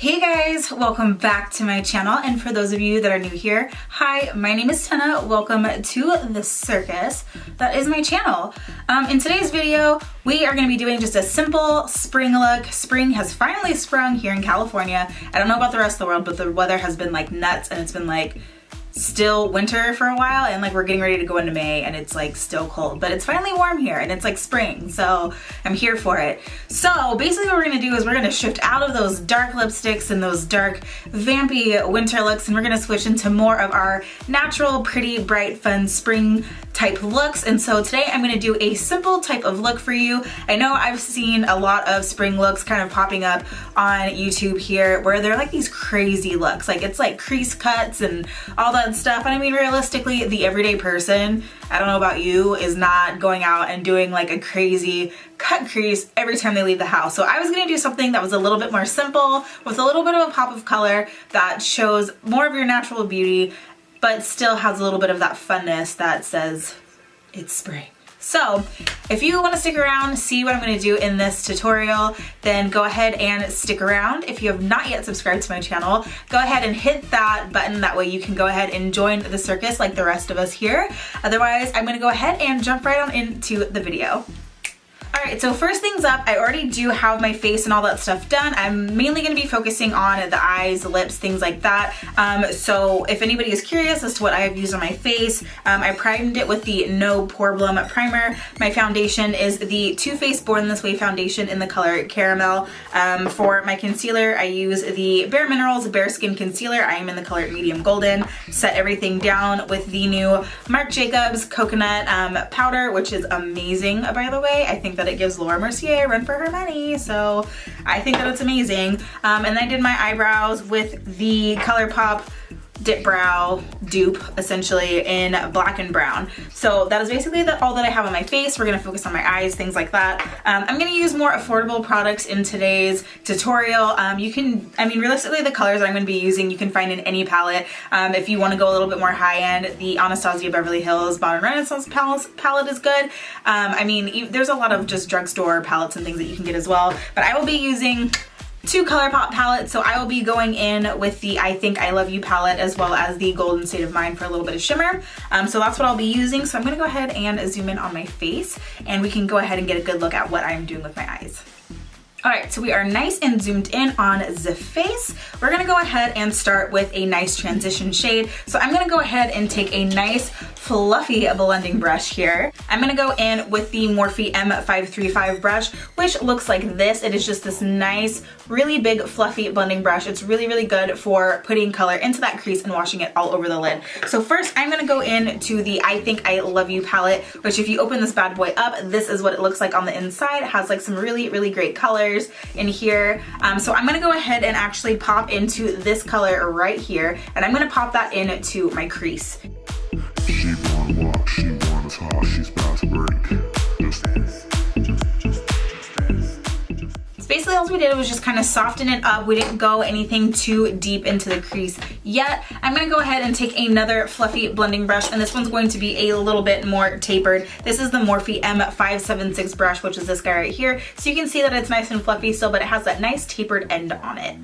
Hey guys, welcome back to my channel, and for those of you that are new here, hi, my name is Tenna. Welcome to the circus that is my channel. In today's video, we are going to be doing just a simple spring look. Spring has finally sprung here in California. I don't know about the rest of the world, but the weather has been like nuts, and it's been like still winter for a while, and like we're getting ready to go into May and it's like still cold, but it's finally warm here and it's like spring, so I'm here for it. So basically what we're gonna do is we're gonna shift out of those dark lipsticks and those dark vampy winter looks, and we're gonna switch into more of our natural, pretty, bright, fun spring type looks. And so today I'm gonna do a simple type of look for you. I know I've seen a lot of spring looks kind of popping up on YouTube here where they're like these crazy looks, like it's like crease cuts and all that stuff. And I mean, realistically, the everyday person, I don't know about you, is not going out and doing like a crazy cut crease every time they leave the house. So I was gonna do something that was a little bit more simple with a little bit of a pop of color that shows more of your natural beauty, but still has a little bit of that funness that says it's spring. So if you want to stick around, see what I'm going to do in this tutorial, then go ahead and stick around. If you have not yet subscribed to my channel, go ahead and hit that button. That way you can go ahead and join the circus like the rest of us here. Otherwise, I'm going to go ahead and jump right on into the video. Alright, so first things up, I already do have my face and all that stuff done. I'm mainly going to be focusing on the eyes, the lips, things like that. So if anybody is curious as to what I have used on my face, I primed it with the No Problem primer. My foundation is the Too Faced Born This Way foundation in the color Caramel. For my concealer, I use the bareMinerals bareSkin concealer. I am in the color Medium Golden. Set everything down with the new Marc Jacobs Coconut powder, which is amazing, by the way. I think that it gives Laura Mercier a run for her money, so I think that it's amazing. And then I did my eyebrows with the Colourpop Dip Brow dupe, essentially in black and brown. So that is basically all that I have on my face. We're gonna focus on my eyes, things like that. I'm gonna use more affordable products in today's tutorial. You can, I mean, realistically, the colors I'm gonna be using, you can find in any palette. If you wanna go a little bit more high-end, the Anastasia Beverly Hills Modern Renaissance palette is good. I mean, there's a lot of just drugstore palettes and things that you can get as well, but I will be using two Colourpop palettes. So I will be going in with the I Think I Love You palette as well as the Golden State of Mind for a little bit of shimmer. So that's what I'll be using. So I'm gonna go ahead and zoom in on my face, and we can go ahead and get a good look at what I'm doing with my eyes. Alright, so we are nice and zoomed in on the face. We're gonna go ahead and start with a nice transition shade. So I'm gonna go ahead and take a nice fluffy blending brush here. I'm gonna go in with the Morphe M535 brush, which looks like this. It is just this nice, really big fluffy blending brush. It's really, really good for putting color into that crease and washing it all over the lid. So first I'm gonna go into the I Think I Love You palette, which if you open this bad boy up, this is what it looks like on the inside. It has like some really, really great colors in here. So I'm gonna go ahead and actually pop into this color right here, and I'm gonna pop that into my crease. She wanna walk, she wanna talk, she's about to break. Basically all we did was just kind of soften it up. We didn't go anything too deep into the crease yet. I'm gonna go ahead and take another fluffy blending brush, and this one's going to be a little bit more tapered. This is the Morphe M576 brush, which is this guy right here. So you can see that it's nice and fluffy still, but it has that nice tapered end on it.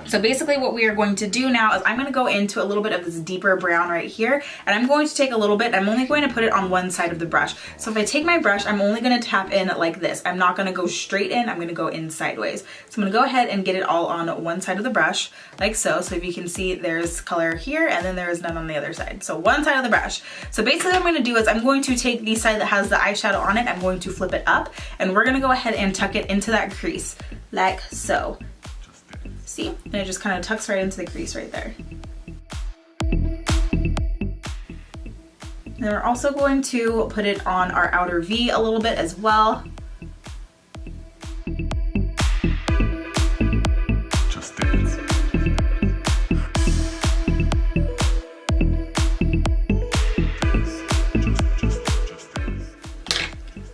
So basically what we are going to do now is I'm going to go into a little bit of this deeper brown right here, and I'm going to take a little bit, I'm only going to put it on one side of the brush. So if I take my brush, I'm only going to tap in like this. I'm not going to go straight in, I'm going to go in sideways. So I'm going to go ahead and get it all on one side of the brush, like so. So if you can see, there's color here and then there is none on the other side. So one side of the brush. So basically what I'm going to do is I'm going to take the side that has the eyeshadow on it, I'm going to flip it up, and we're going to go ahead and tuck it into that crease, like so. See? And it just kind of tucks right into the crease right there. And then we're also going to put it on our outer V a little bit as well. Just dance.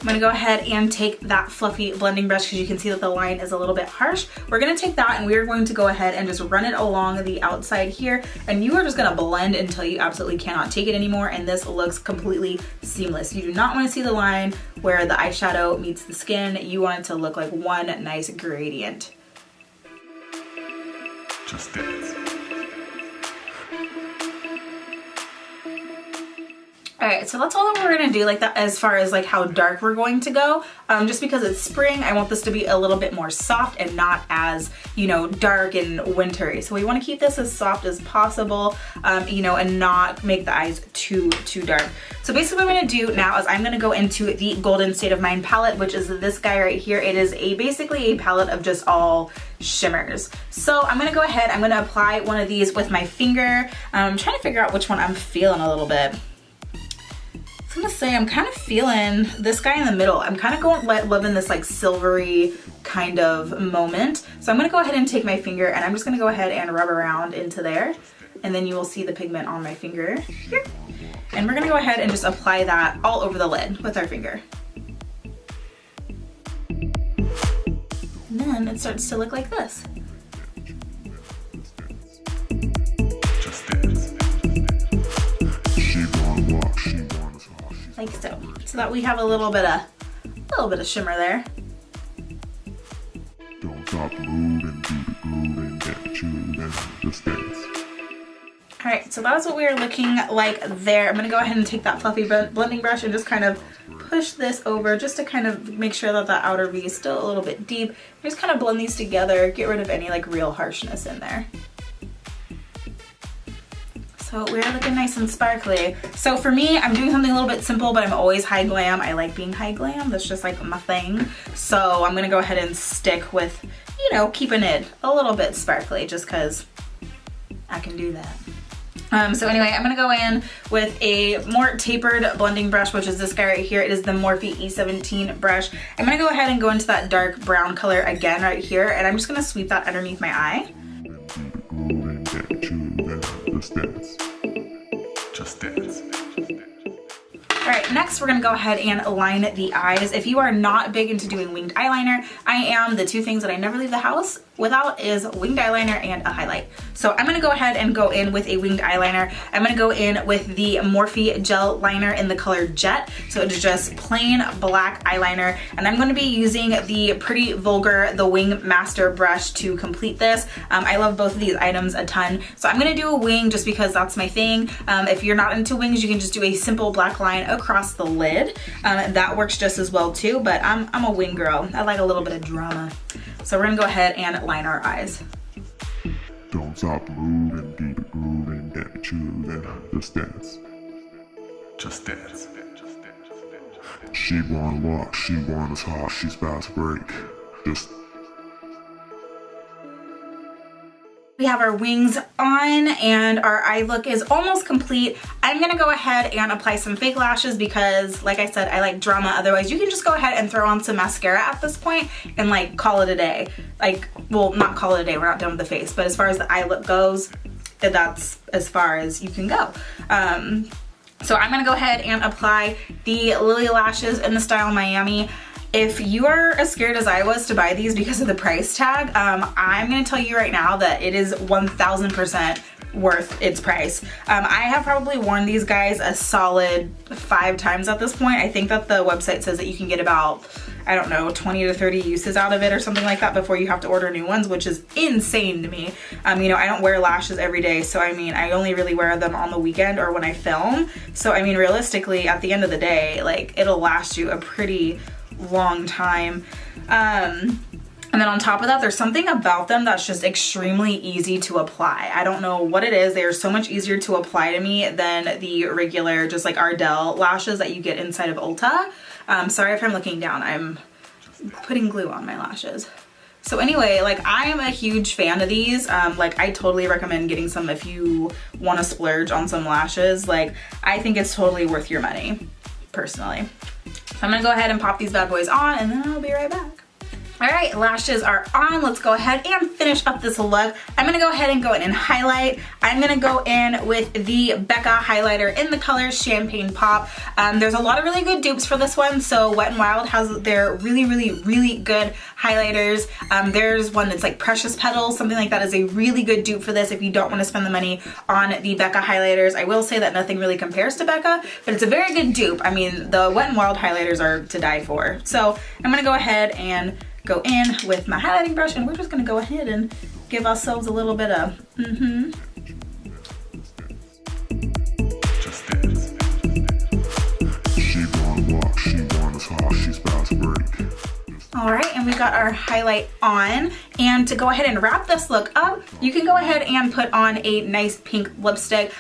I'm gonna go ahead and take that fluffy blending brush because you can see that the line is a little bit harsh. We're gonna take that and we're going to go ahead and just run it along the outside here, and you are just gonna blend until you absolutely cannot take it anymore, and this looks completely seamless. You do not want to see the line where the eyeshadow meets the skin. You want it to look like one nice gradient. Just dance. Alright, so that's all that we're gonna do like that as far as like how dark we're going to go. Just because it's spring, I want this to be a little bit more soft and not as, you know, dark and wintry. So we want to keep this as soft as possible, you know, and not make the eyes too dark. So basically what I'm gonna do now is I'm gonna go into the Golden State of Mind palette, which is this guy right here. It is basically a palette of just all shimmers. So I'm gonna go ahead, I'm gonna apply one of these with my finger. I'm trying to figure out which one I'm feeling a little bit. I'm gonna say I'm kind of feeling this guy in the middle. I'm kind of going loving this like silvery kind of moment. So I'm gonna go ahead and take my finger and I'm just gonna go ahead and rub around into there, and then you will see the pigment on my finger here. And we're gonna go ahead and just apply that all over the lid with our finger. And then it starts to look like this. Like so. So that we have a little bit of shimmer there. Don't stop moving, do the grooving, get you, then just dance. Alright, so that's what we're looking like there. I'm gonna go ahead and take that fluffy blending brush and just kind of push this over just to kind of make sure that the outer V is still a little bit deep. Just kind of blend these together, get rid of any like real harshness in there. So we're looking nice and sparkly. So for me, I'm doing something a little bit simple, but I'm always high glam. I like being high glam. That's just like my thing. So I'm gonna go ahead and stick with, you know, keeping it a little bit sparkly just cause I can do that. So anyway, I'm gonna go in with a more tapered blending brush, which is this guy right here. It is the Morphe E17 brush. I'm gonna go ahead and go into that dark brown color again right here, and I'm just gonna sweep that underneath my eye. Just dance. Just dance. All right, next we're gonna go ahead and line the eyes. If you are not big into doing winged eyeliner, I am. The two things that I never leave the house without is winged eyeliner and a highlight. So I'm gonna go ahead and go in with a winged eyeliner. I'm gonna go in with the Morphe gel liner in the color Jet. So it's just plain black eyeliner. And I'm gonna be using the Pretty Vulgar, the Wing Master brush to complete this. I love both of these items a ton. So I'm gonna do a wing just because that's my thing. If you're not into wings, you can just do a simple black line across the lid. That works just as well too, but I'm a wing girl. I like a little bit of drama. So we're gonna go ahead and line our eyes. Don't stop moving, do the grooving, get you, then just dance. Just dance. She wanna walk, she wanna talk, she's about to break. Just We have our wings on and our eye look is almost complete. I'm gonna go ahead and apply some fake lashes because, like I said, I like drama. Otherwise, you can just go ahead and throw on some mascara at this point and like call it a day. Like, well, not call it a day, we're not done with the face, but as far as the eye look goes, that's as far as you can go. So I'm gonna go ahead and apply the Lilly lashes in the style Miami. If you are as scared as I was to buy these because of the price tag, I'm gonna tell you right now that it is 1000% worth its price. I have probably worn these guys a solid 5 times at this point. I think that the website says that you can get about, I don't know, 20 to 30 uses out of it or something like that before you have to order new ones, which is insane to me. You know, I don't wear lashes every day, so I mean, I only really wear them on the weekend or when I film. So I mean, realistically, at the end of the day, like, it'll last you a pretty long time. And then on top of that, there's something about them that's just extremely easy to apply. I don't know what it is. They are so much easier to apply to me than the regular, just like Ardell lashes that you get inside of Ulta. Sorry if I'm looking down. I'm putting glue on my lashes. So anyway, like, I am a huge fan of these. Like, I totally recommend getting some if you want to splurge on some lashes. Like, I think it's totally worth your money, personally. So I'm gonna go ahead and pop these bad boys on and then I'll be right back. All right, lashes are on. Let's go ahead and finish up this look. I'm gonna go ahead and go in and highlight. I'm gonna go in with the Becca highlighter in the color Champagne Pop. There's a lot of really good dupes for this one. So Wet n Wild has their really good highlighters. There's one that's like Precious Petals, something like that is a really good dupe for this if you don't wanna spend the money on the Becca highlighters. I will say that nothing really compares to Becca, but it's a very good dupe. I mean, the Wet n Wild highlighters are to die for. So I'm gonna go ahead and go in with my highlighting brush and we're just gonna go ahead and give ourselves a little bit of Just dance. She wanna walk, she wanna talk, she's about to break. All right, and we got our highlight on. And to go ahead and wrap this look up, you can go ahead and put on a nice pink lipstick,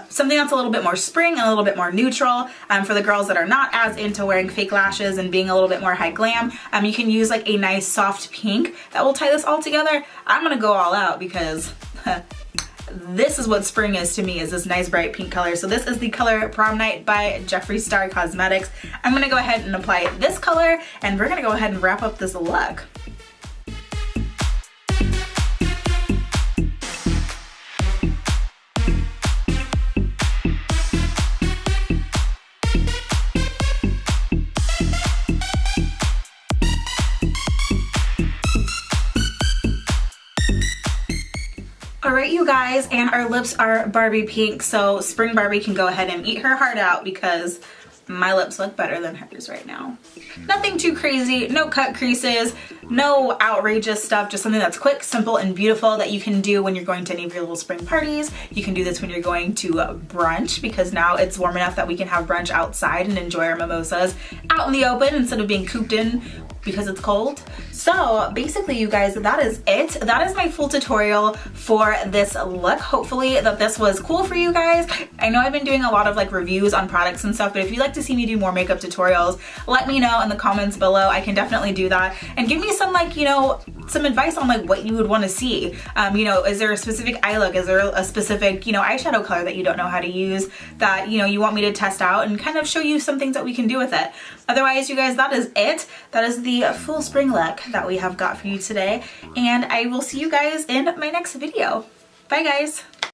something that's a little bit more spring and a little bit more neutral. For the girls that are not as into wearing fake lashes and being a little bit more high glam, you can use like a nice soft pink that will tie this all together. I'm gonna go all out because this is what spring is to me, is this nice bright pink color. So this is the color Prom Night by Jeffree Star Cosmetics. I'm gonna go ahead and apply this color, and we're gonna go ahead and wrap up this look. Alright you guys, and our lips are Barbie pink, so Spring Barbie can go ahead and eat her heart out because my lips look better than hers right now. Nothing too crazy, no cut creases, no outrageous stuff, just something that's quick, simple, and beautiful that you can do when you're going to any of your little spring parties. You can do this when you're going to brunch, because now it's warm enough that we can have brunch outside and enjoy our mimosas out in the open instead of being cooped in because it's cold. So basically you guys, that is it. That is my full tutorial for this look. Hopefully that this was cool for you guys. I know I've been doing a lot of like reviews on products and stuff, but if you'd like to see me do more makeup tutorials, let me know in the comments below. I can definitely do that. And give me some like, you know, some advice on like what you would want to see. You know, is there a specific eye look? Is there a specific, you know, eyeshadow color that you don't know how to use that, you know, you want me to test out and kind of show you some things that we can do with it. Otherwise, you guys, that is it. That is the full spring look that we have got for you today. And I will see you guys in my next video. Bye guys.